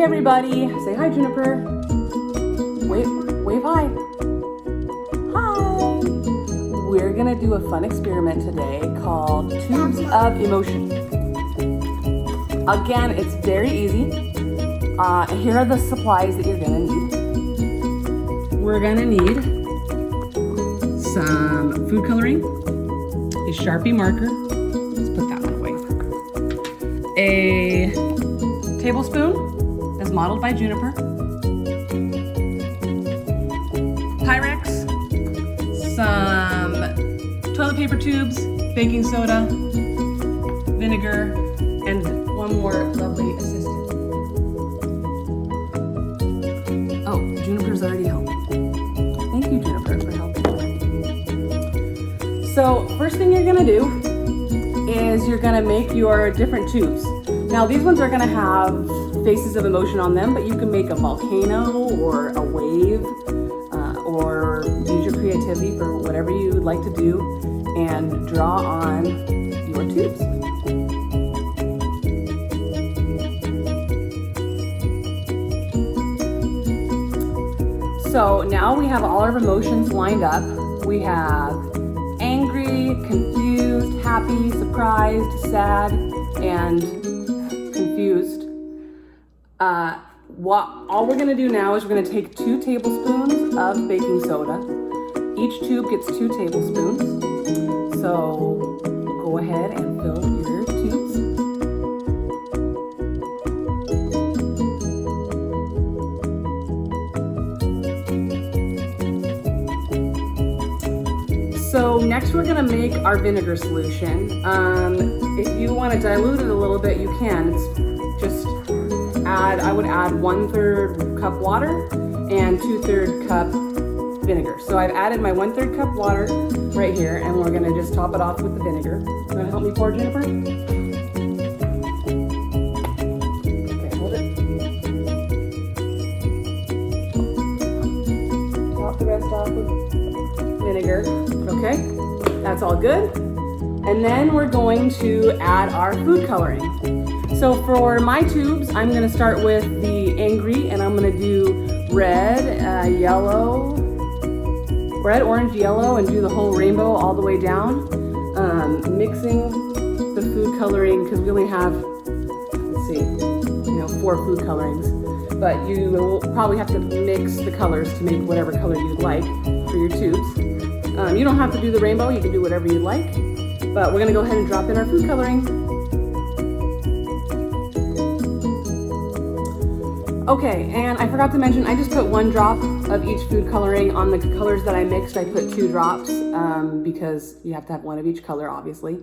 everybody. Say hi, Juniper. Wave hi. Hi. We're gonna do a fun experiment today called Tubes of Emotion. Again, it's very easy. Here are the supplies that you're gonna need. We're gonna need some food coloring, a Sharpie marker. Let's put that one away. A tablespoon, as modeled by Juniper. Pyrex, some toilet paper tubes, baking soda, vinegar, and one more lovely assistant. Oh, Juniper's already helping. Thank you, Juniper, for helping. So, first thing you're gonna do is you're gonna make your different tubes. Now, these ones are gonna have faces of emotion on them, but you can make a volcano or a wave, or use your creativity for whatever you would like to do and draw on your tubes. So now we have all our emotions lined up. We have angry, confused, happy, surprised, sad, and confused. All we're gonna do now is we're gonna take 2 tablespoons of baking soda. Each tube gets 2 tablespoons. So go ahead and fill your tubes. So next we're gonna make our vinegar solution. If you wanna dilute it a little bit, you can. It's just I would add 1/3 cup water and 2/3 cup vinegar. So I've added my 1/3 cup water right here, and we're gonna just top it off with the vinegar. You wanna help me pour, Jennifer? Okay, hold it. Top the rest off with vinegar. Okay, that's all good. And then we're going to add our food coloring. So for my tubes, I'm gonna start with the angry, and I'm gonna do red, orange, yellow, and do the whole rainbow all the way down. Mixing the food coloring, because we only have, 4 food colorings. But you will probably have to mix the colors to make whatever color you'd like for your tubes. You don't have to do the rainbow, you can do whatever you like. But we're gonna go ahead and drop in our food coloring. Okay, and I forgot to mention, I just put 1 drop of each food coloring. On the colors that I mixed, I put 2 drops because you have to have 1 of each color, obviously.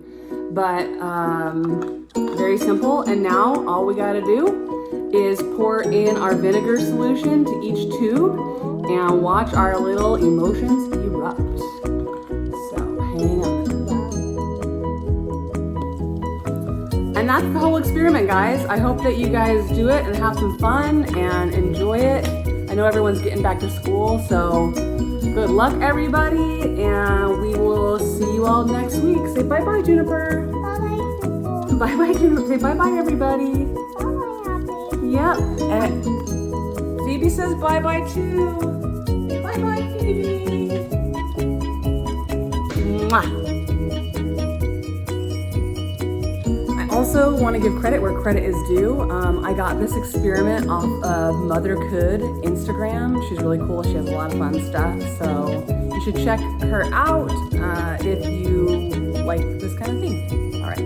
But very simple. And now all we gotta do is pour in our vinegar solution to each tube and watch our little emotions erupt. So hang on. And that's the whole experiment, guys. I hope that you guys do it and have some fun and enjoy it. I know everyone's getting back to school, so good luck, everybody, and we will see you all next week. Say bye-bye, Juniper. Bye-bye. Bye-bye, Juniper. Say bye-bye, everybody. Bye-bye, Happy. Yep. And Phoebe says bye-bye, too. Say bye-bye, Phoebe. Mwah. Also want to give credit where credit is due. I got this experiment off of Mother Could Instagram. She's really cool. She has a lot of fun stuff. So you should check her out if you like this kind of thing. All right.